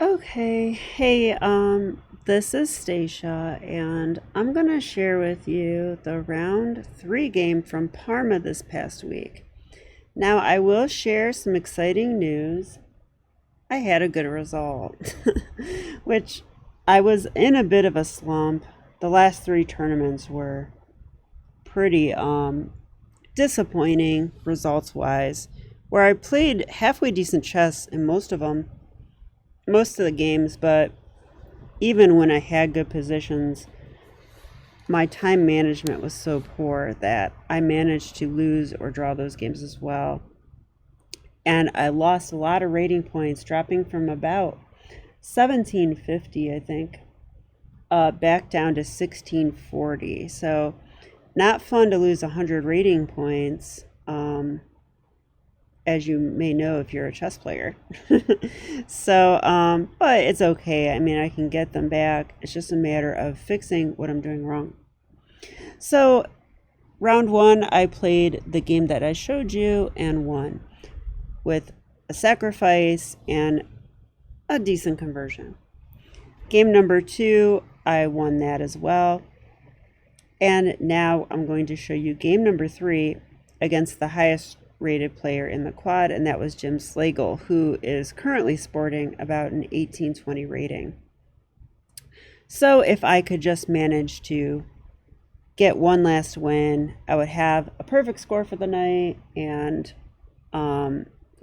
Okay, hey, this is Stacia, and I'm gonna share with you the round three game from Parma this past week. Now, I will share some exciting news. I had a good result, which I was in a bit of a slump. The last three tournaments were pretty disappointing results wise, where I played halfway decent chess in most of the games, but even when I had good positions, my time management was so poor that I managed to lose or draw those games as well. And I lost a lot of rating points, dropping from about 1750, I think, back down to 1640. So, not fun to lose 100 rating points, as you may know if you're a chess player. But it's okay. I mean, I can get them back. It's just a matter of fixing what I'm doing wrong. So, round one, I played the game that I showed you and won with a sacrifice and a decent conversion. Game number two, I won that as well. And now I'm going to show you game number three against the highest rated player in the quad, and that was Jim Slagle, who is currently sporting about an 1820 rating. So if I could just manage to get one last win, I would have a perfect score for the night and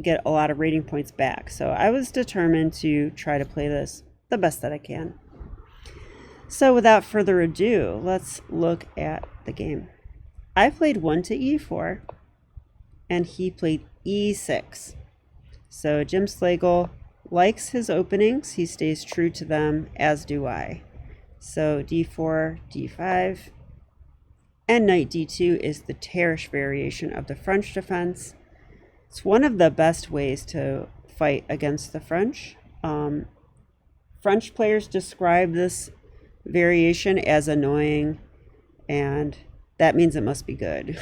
get a lot of rating points back. So I was determined to try to play this the best that I can. So without further ado, let's look at the game. I played 1 to e4, and he played e6. So Jim Slagle likes his openings. He stays true to them, as do I. So d4, d5, and knight d2 is the Tarrasch variation of the French defense. It's one of the best ways to fight against the French. French players describe this variation as annoying, and that means it must be good.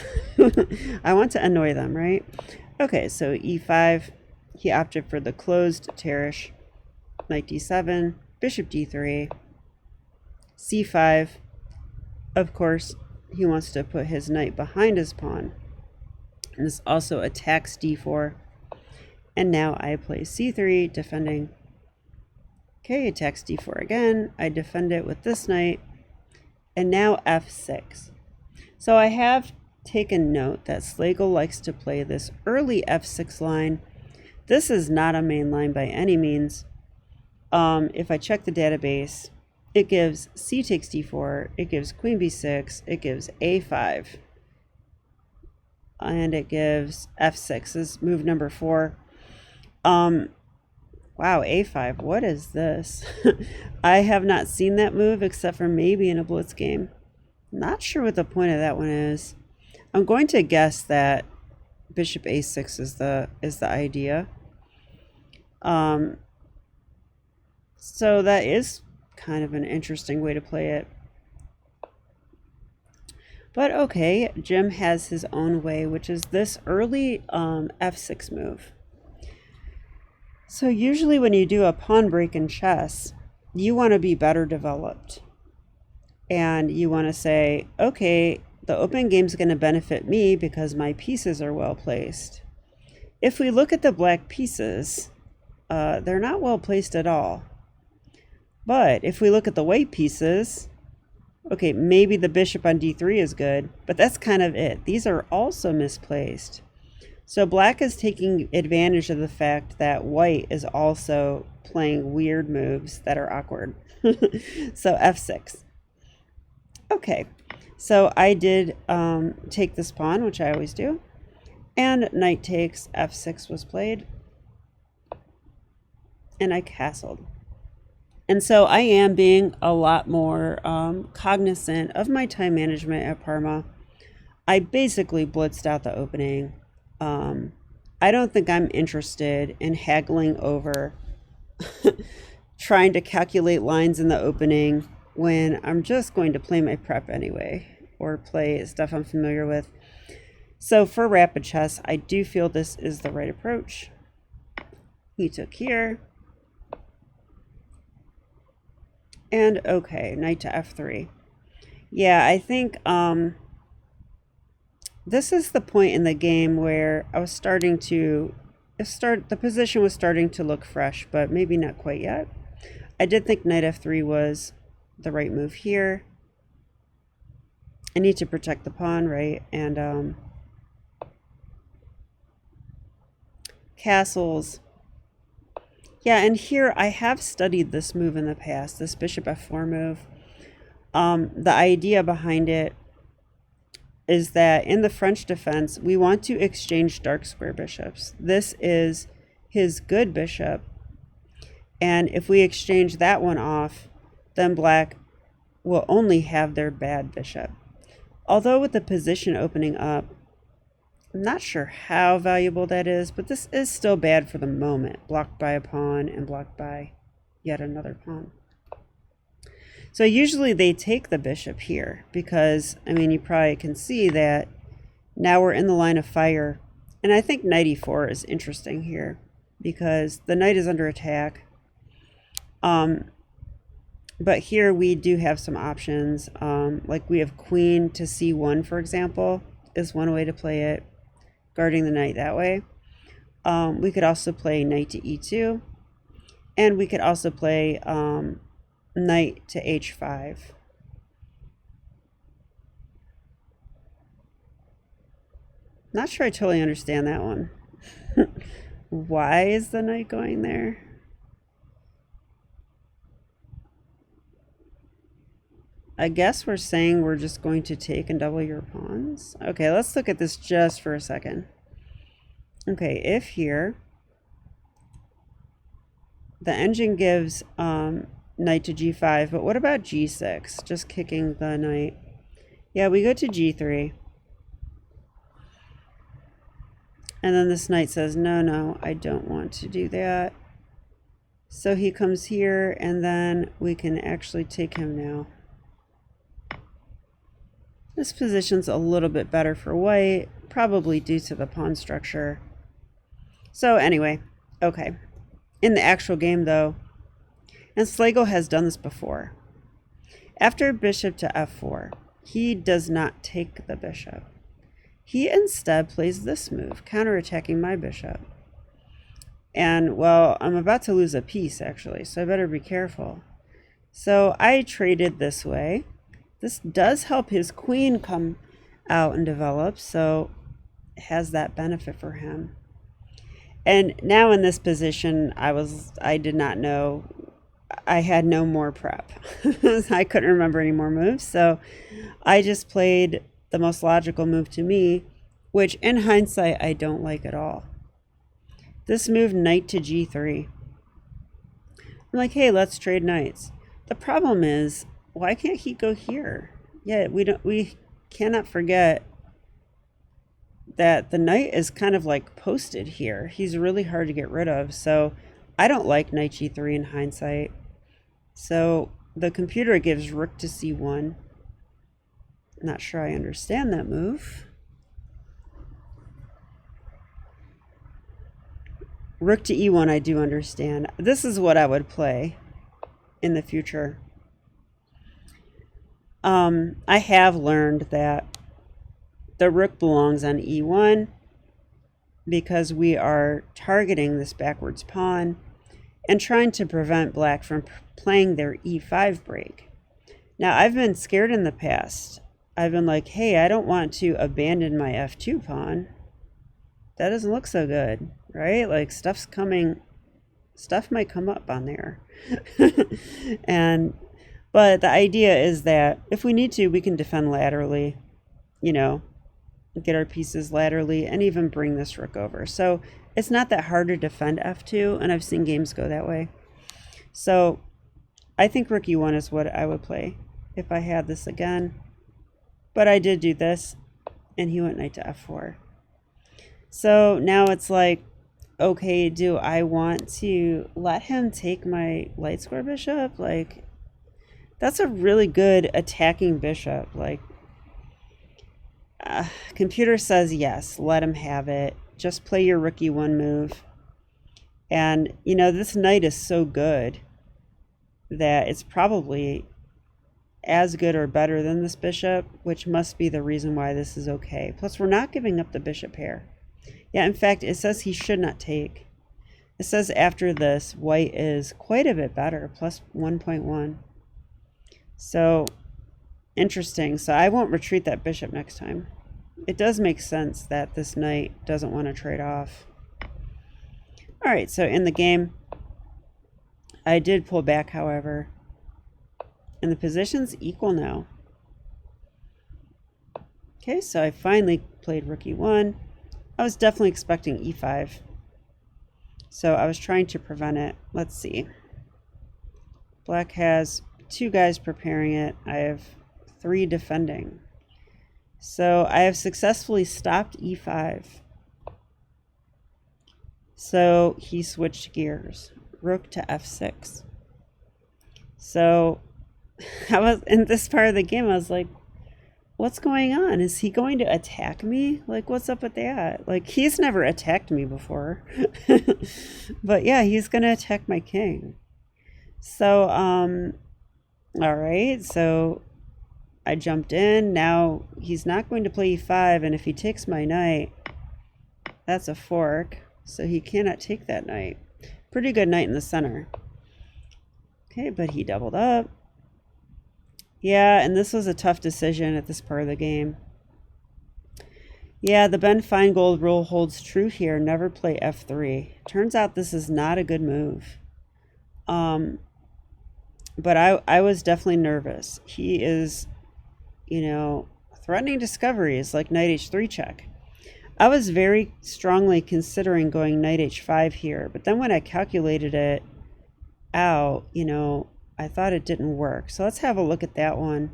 I want to annoy them, right? Okay, so e5, he opted for the closed Tarrasch. Knight d7, bishop d3, c5. Of course, he wants to put his knight behind his pawn. And this also attacks d4. And now I play c3, defending. Okay, attacks d4 again. I defend it with this knight. And now f6. So I have taken note that Slagle likes to play this early f6 line. This is not a main line by any means. If I check the database, it gives c takes d4, it gives queen b6, it gives a5, and it gives f6. This is move number 4. Wow, a5, what is this? I have not seen that move except for maybe in a blitz game. Not sure what the point of that one is. I'm going to guess that bishop a6 is the idea. So that is kind of an interesting way to play it. But okay, Jim has his own way, which is this early f6 move. So usually when you do a pawn break in chess, you want to be better developed. And you want to say, okay, the open game is going to benefit me because my pieces are well placed. If we look at the black pieces, they're not well placed at all. But if we look at the white pieces, okay, maybe the bishop on d3 is good, but that's kind of it. These are also misplaced. So black is taking advantage of the fact that white is also playing weird moves that are awkward. So f6. Okay, so I did take this pawn, which I always do, and knight takes f6 was played, and I castled. And so I am being a lot more cognizant of my time management at Parma. I basically blitzed out the opening. I don't think I'm interested in haggling over trying to calculate lines in the opening when I'm just going to play my prep anyway, or play stuff I'm familiar with. So for rapid chess, I do feel this is the right approach. He took here. And okay, knight to f3. Yeah, I think this is the point in the game where I was starting to the position was starting to look fresh, but maybe not quite yet. I did think knight f3 was the right move here. I need to protect the pawn, right? And castles. Yeah, and here I have studied this move in the past, this bishop f4 move. The idea behind it is that in the French defense, we want to exchange dark square bishops. This is his good bishop. And if we exchange that one off, then black will only have their bad bishop. Although with the position opening up, I'm not sure how valuable that is, but this is still bad for the moment. Blocked by a pawn and blocked by yet another pawn. So usually they take the bishop here because, I mean, you probably can see that now we're in the line of fire. And I think knight e4 is interesting here because the knight is under attack. But here we do have some options. Like we have queen to c1, for example, is one way to play it, guarding the knight that way. We could also play knight to e2. And we could also play knight to h5. Not sure I totally understand that one. Why is the knight going there? I guess we're saying we're just going to take and double your pawns. Okay, let's look at this just for a second. Okay, if here the engine gives knight to g5, but what about g6? Just kicking the knight. Yeah, we go to g3. And then this knight says, no, I don't want to do that. So he comes here, and then we can actually take him now. This position's a little bit better for white, probably due to the pawn structure. So anyway, okay. In the actual game, though, and Slagle has done this before. After bishop to f4, he does not take the bishop. He instead plays this move, counterattacking my bishop. And, well, I'm about to lose a piece, actually, so I better be careful. So I traded this way. This does help his queen come out and develop, so it has that benefit for him. And now in this position, I did not know. I had no more prep. I couldn't remember any more moves, so I just played the most logical move to me, which in hindsight I don't like at all. This move, knight to g3. I'm like, hey, let's trade knights. The problem is, why can't he go here? Yeah, we cannot forget that the knight is kind of like posted here. He's really hard to get rid of, so I don't like knight g3 in hindsight. So the computer gives rook to c1. Not sure I understand that move. Rook to e1 I do understand. This is what I would play in the future. I have learned that the rook belongs on e1 because we are targeting this backwards pawn and trying to prevent black from playing their e5 break. Now, I've been scared in the past. I've been like, hey, I don't want to abandon my f2 pawn. That doesn't look so good, right? Like stuff might come up on there. But the idea is that if we need to, we can defend laterally, get our pieces laterally and even bring this rook over. So it's not that hard to defend f2, and I've seen games go that way. So I think rook e1 is what I would play if I had this again. But I did do this, and he went knight to f4. So now it's like, okay, do I want to let him take my light square bishop? Like, that's a really good attacking bishop. Like, computer says yes, let him have it. Just play your rook e1 move. And, this knight is so good that it's probably as good or better than this bishop, which must be the reason why this is okay. Plus, we're not giving up the bishop pair. Yeah, in fact, it says he should not take. It says after this, white is quite a bit better, plus 1.1. So, interesting. So I won't retreat that bishop next time. It does make sense that this knight doesn't want to trade off. All right, so in the game, I did pull back, however, and the position's equal now. Okay, so I finally played rook e1. I was definitely expecting e5. So I was trying to prevent it. Let's see. Black has 2 guys preparing it. I have 3 defending. So I have successfully stopped e5. So he switched gears. Rook to f6. So I was in this part of the game, I was like, what's going on? Is he going to attack me? Like, what's up with that? Like, he's never attacked me before. But yeah, he's going to attack my king. So, all right. So I jumped in. Now he's not going to play e5. And if he takes my knight, that's a fork. So he cannot take that knight. Pretty good knight in the center. Okay, but he doubled up. Yeah, and this was a tough decision at this part of the game. Yeah, the Ben Feingold rule holds true here. Never play f3. Turns out this is not a good move. But I was definitely nervous. He is, you know, threatening discoveries like knight h3 check. I was very strongly considering going knight h5 here, but then when I calculated it out, you know, I thought it didn't work. So let's have a look at that one.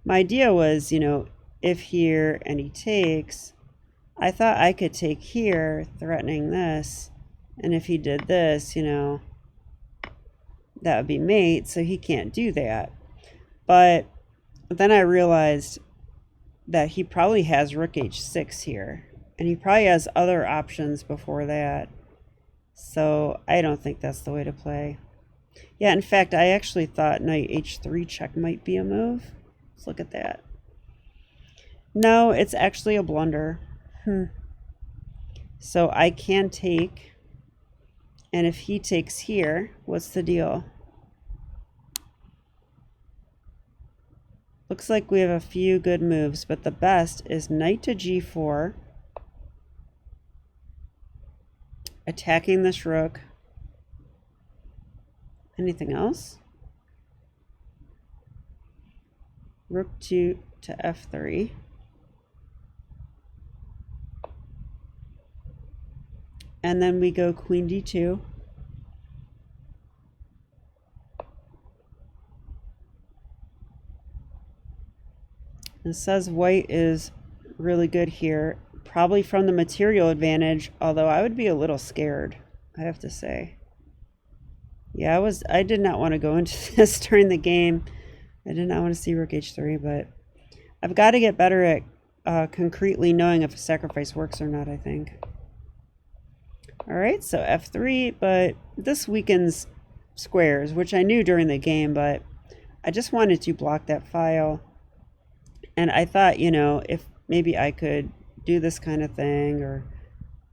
My idea was, you know, if here and he takes, I thought I could take here, threatening this. And if he did this, you know, that would be mate, so he can't do that. But then I realized that he probably has rook h6 here. And he probably has other options before that. So I don't think that's the way to play. Yeah, in fact, I actually thought knight h3 check might be a move. Let's look at that. No, it's actually a blunder. So I can take, and if he takes here, what's the deal? Looks like we have a few good moves, but the best is knight to g4, attacking this rook. Anything else? Rook 2 to f3. And then we go queen d2. It says white is really good here, probably from the material advantage, although I would be a little scared, I have to say. Yeah, I did not want to go into this during the game. I did not want to see rook h3, but I've got to get better at concretely knowing if a sacrifice works or not, I think. All right, so f3, but this weakens squares, which I knew during the game, but I just wanted to block that file. And I thought, you know, if maybe I could do this kind of thing or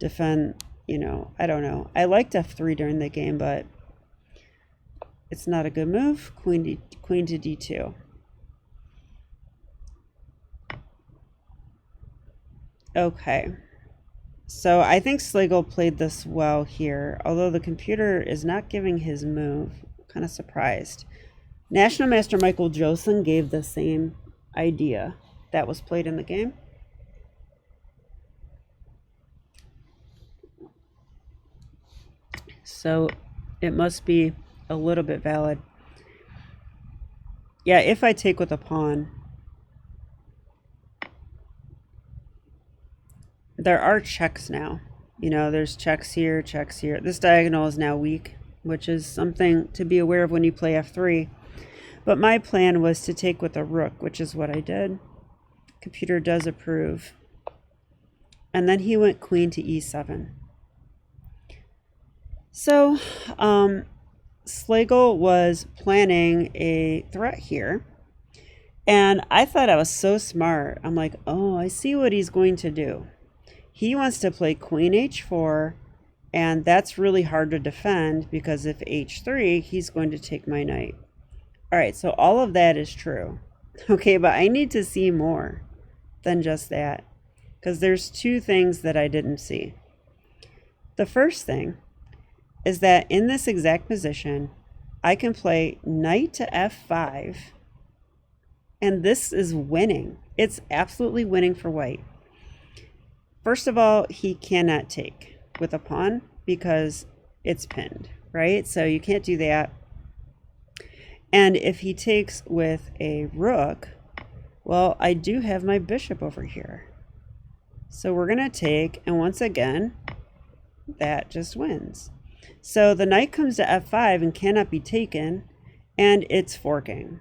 defend, you know, I don't know. I liked f3 during the game, but it's not a good move. Queen to d2. Okay. So I think Slagle played this well here, although the computer is not giving his move. I'm kind of surprised. National Master Michael Josen gave the same idea that was played in the game. So it must be a little bit valid. Yeah, if I take with a pawn, there are checks now. You know, there's checks here, checks here. This diagonal is now weak, which is something to be aware of when you play f3. But my plan was to take with a rook, which is what I did. Computer does approve. And then he went queen to e7. So, Slagle was planning a threat here. And I thought I was so smart. I'm like, oh, I see what he's going to do. He wants to play queen h4, and that's really hard to defend because if h3, he's going to take my knight. All right, so all of that is true. Okay, but I need to see more than just that because there's two things that I didn't see. The first thing is that in this exact position, I can play knight to f5, and this is winning. It's absolutely winning for white. First of all, he cannot take with a pawn because it's pinned, right? So you can't do that. And if he takes with a rook, well, I do have my bishop over here. So we're going to take, and once again, that just wins. So the knight comes to f5 and cannot be taken, and it's forking.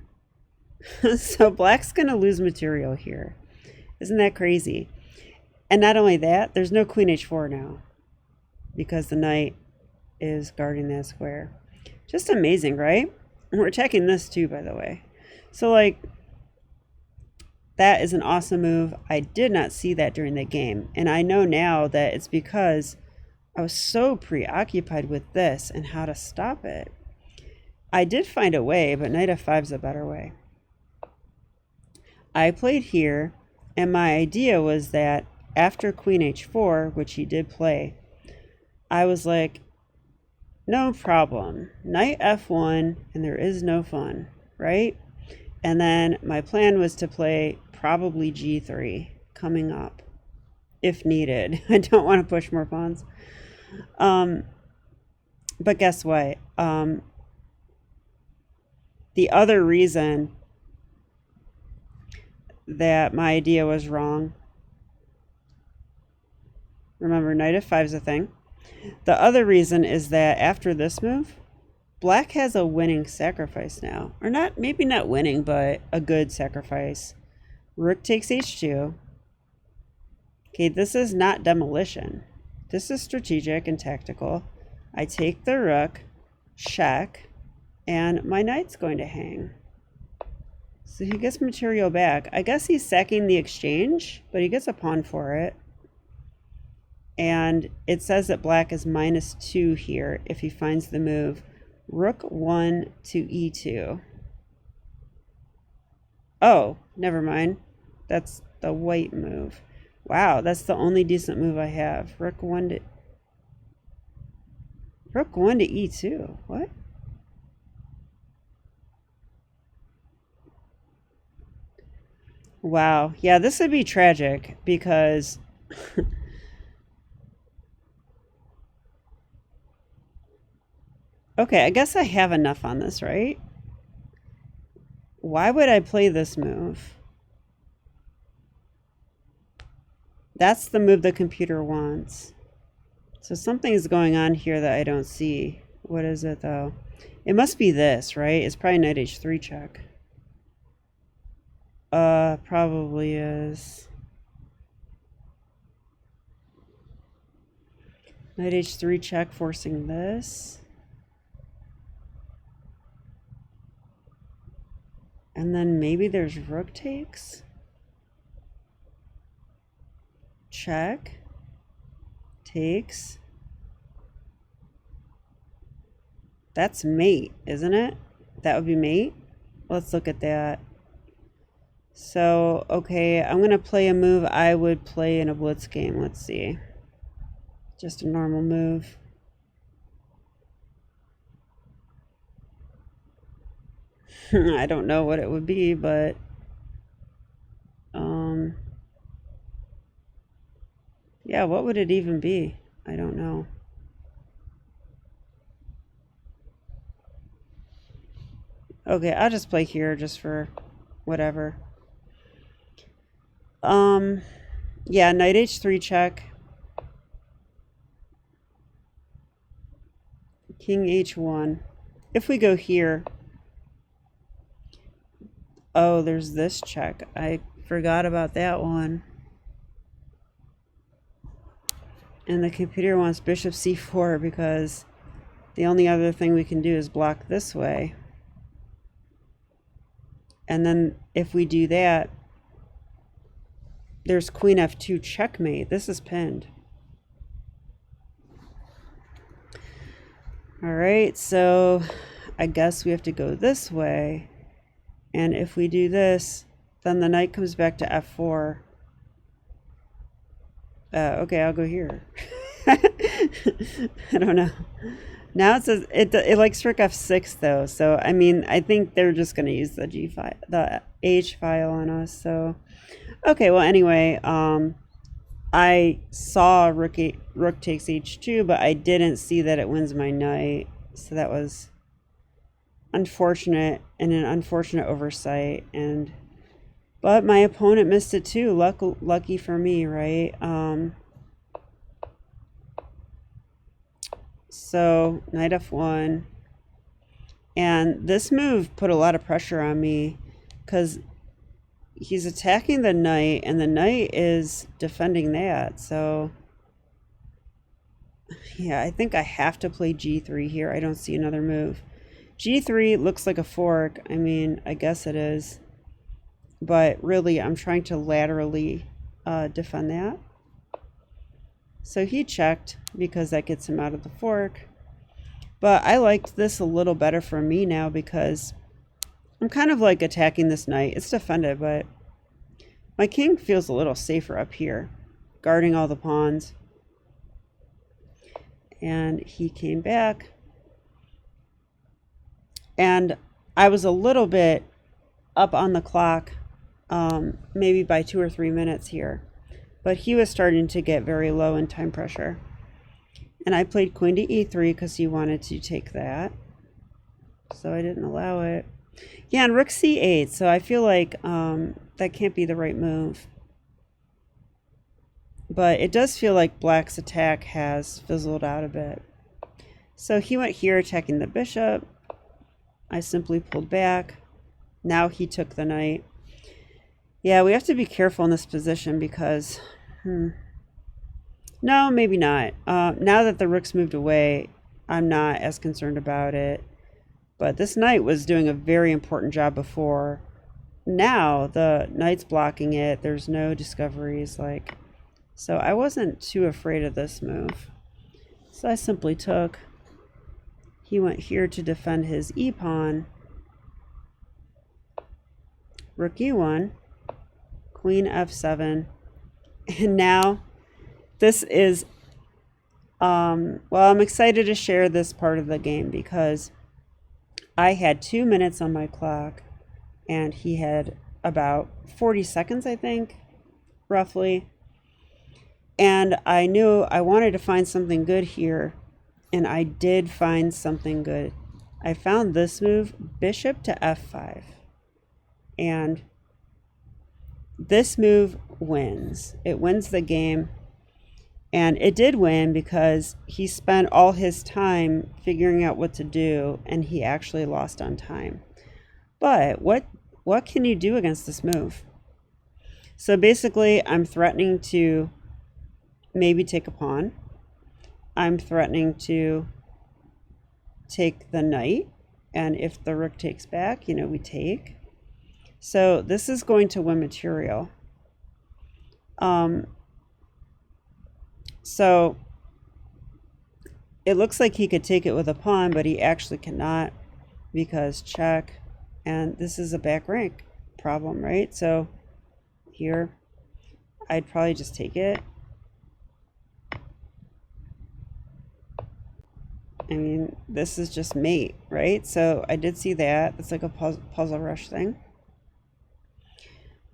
So black's going to lose material here. Isn't that crazy? And not only that, there's no queen h4 now because the knight is guarding that square. Just amazing, right? And we're attacking this too, by the way. So like, that is an awesome move. I did not see that during the game. And I know now that it's because I was so preoccupied with this and how to stop it. I did find a way, but knight f5 is a better way. I played here, and my idea was that after queen h4, which he did play, I was like, no problem. Knight f1, and there is no fun, right? And then my plan was to play probably g3 coming up, if needed. I don't want to push more pawns. But guess what? The other reason that my idea was wrong, remember, knight f5 is a thing. The other reason is that after this move, black has a winning sacrifice now. Or not, maybe not winning, but a good sacrifice. Rook takes h2. Okay, this is not demolition. This is strategic and tactical. I take the rook, check, and my knight's going to hang. So he gets material back. I guess he's sacking the exchange, but he gets a pawn for it. And it says that black is -2 here if he finds the move. Rook 1 to e2. Oh, never mind. That's the white move. Wow, that's the only decent move I have. Rook 1 to e2. What? Wow. Yeah, this would be tragic because okay, I guess I have enough on this, right? Why would I play this move? That's the move the computer wants. So something is going on here that I don't see. What is it though? It must be this, right? It's probably knight h3 check. Probably is. Knight h3 check, forcing this. And then maybe there's rook takes. Check. Takes. That's mate, isn't it? That would be mate. Let's look at that. So, okay, I'm going to play a move I would play in a blitz game. Let's see. Just a normal move. I don't know what it would be, but yeah, what would it even be? I don't know. Okay, I'll just play here just for whatever. Yeah, knight h3 check. King h1. If we go here, oh, there's this check. I forgot about that one. And the computer wants bishop c4 because The only other thing we can do is block this way. And then if we do that, there's queen f2 checkmate. This is pinned. All right, so I guess we have to go this way. And if we do this, then the knight comes back to f4. Okay, I'll go here. I don't know. Now it says it likes rook f6 though, so I mean I think they're just gonna use the g file, the h file on us. So okay, well anyway, I saw rook takes h2, but I didn't see that it wins my knight, so that was unfortunate and an unfortunate oversight. But my opponent missed it too. Lucky for me, right? So knight f1, and this move put a lot of pressure on me because he's attacking the knight and the knight is defending that. So yeah, I think I have to play g3 here. I don't see another move. g3 looks like a fork. I mean, I guess it is, but really I'm trying to laterally defend that. So he checked because that gets him out of the fork. But I liked this a little better for me now because I'm kind of like attacking this knight. It's defended, but my king feels a little safer up here, guarding all the pawns. And he came back. And I was a little bit up on the clock, maybe by 2 or 3 minutes here. But he was starting to get very low in time pressure. And I played queen to e3 because he wanted to take that. So I didn't allow it. Yeah, and rook c8. So I feel like that can't be the right move. But it does feel like black's attack has fizzled out a bit. So he went here attacking the bishop. I simply pulled back. Now he took the knight. Yeah, we have to be careful in this position because, no, maybe not. Now that the rook's moved away, I'm not as concerned about it. But this knight was doing a very important job before. Now the knight's blocking it. There's no discoveries, so I wasn't too afraid of this move. So I simply took. He went here to defend his e-pawn. Rook e1. Queen f7, and now this is, well, I'm excited to share this part of the game because I had 2 minutes on my clock and he had about 40 seconds, I think, roughly. And I knew I wanted to find something good here, and I did find something good. I found this move, bishop to f5, and this move wins. It wins the game. And it did win because he spent all his time figuring out what to do, and he actually lost on time. But what can you do against this move? So basically, I'm threatening to maybe take a pawn. I'm threatening to take the knight. And if the rook takes back, we take. So this is going to win material. So it looks like he could take it with a pawn, but he actually cannot because check. And this is a back rank problem, right? So here, I'd probably just take it. I mean, this is just mate, right? So I did see that. It's like a puzzle rush thing.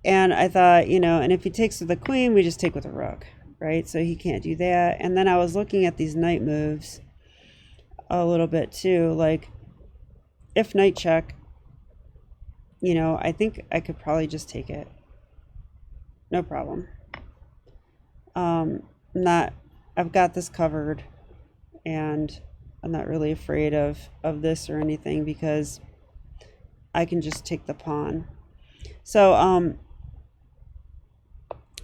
And I thought, and if he takes with the queen, we just take with the rook, right? So he can't do that. And then I was looking at these knight moves a little bit too. Like, if knight check, I think I could probably just take it. No problem. I've got this covered, and I'm not really afraid of this or anything because I can just take the pawn. So,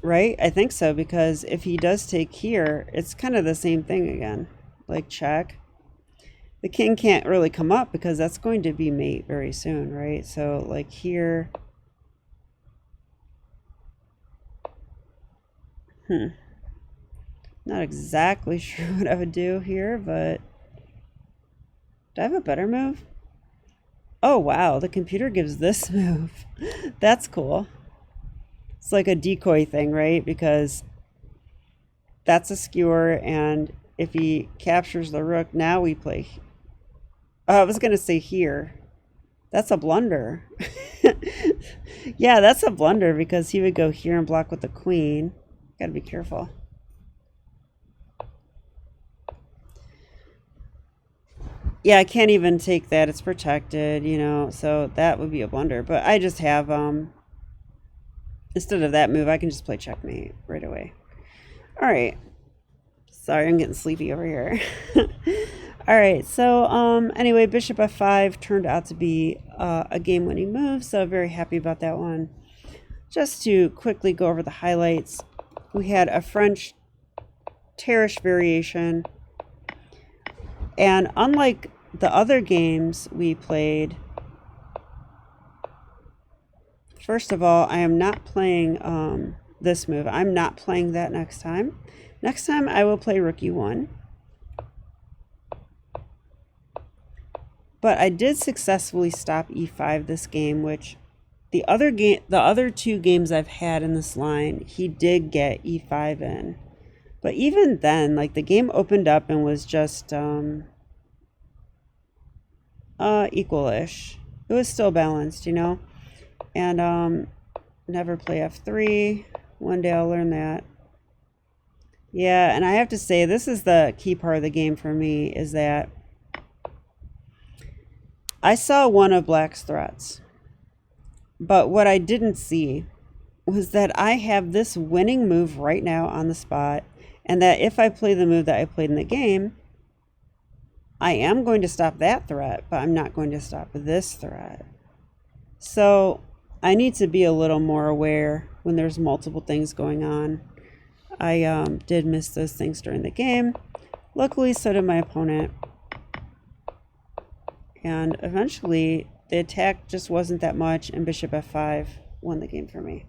right? I think so, because if he does take here, it's kind of the same thing again, like check. the king can't really come up because that's going to be mate very soon, right? So like here, not exactly sure what I would do here, but do I have a better move? Oh wow, the computer gives this move. That's cool. It's like a decoy thing, right? Because that's a skewer, and if he captures the rook, now we play. Oh, I was going to say here. That's a blunder. Yeah, that's a blunder because he would go here and block with the queen. Got to be careful. Yeah, I can't even take that. It's protected, you know, so that would be a blunder. But I just have, instead of that move, I can just play checkmate right away. All right. Sorry, I'm getting sleepy over here. All right, so anyway, bishop f5 turned out to be a game-winning move, so very happy about that one. Just to quickly go over the highlights, we had a French Tarrasch variation, and unlike the other games we played, first of all, I am not playing this move. I'm not playing that next time. Next time I will play rook e1. But I did successfully stop e5 this game, which the other two games I've had in this line, he did get e5 in. But even then, like the game opened up and was just equal-ish. It was still balanced, you know. And never play f3. One day I'll learn that. Yeah, and I have to say, this is the key part of the game for me, is that I saw one of Black's threats. But what I didn't see was that I have this winning move right now on the spot, and that if I play the move that I played in the game, I am going to stop that threat, but I'm not going to stop this threat. So I need to be a little more aware when there's multiple things going on. I did miss those things during the game. Luckily, so did my opponent. And eventually, the attack just wasn't that much, and bishop f5 won the game for me.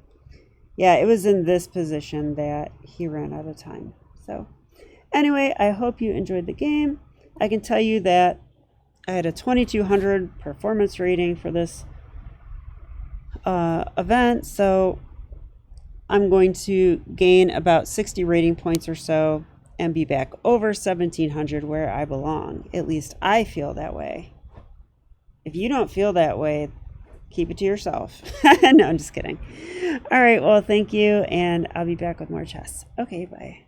Yeah, it was in this position that he ran out of time. So anyway, I hope you enjoyed the game. I can tell you that I had a 2200 performance rating for this event, so I'm going to gain about 60 rating points or so and be back over 1700 where I belong. At least I feel that way. If you don't feel that way, keep it to yourself. No, I'm just kidding. All right, well, thank you, and I'll be back with more chess. Okay, bye.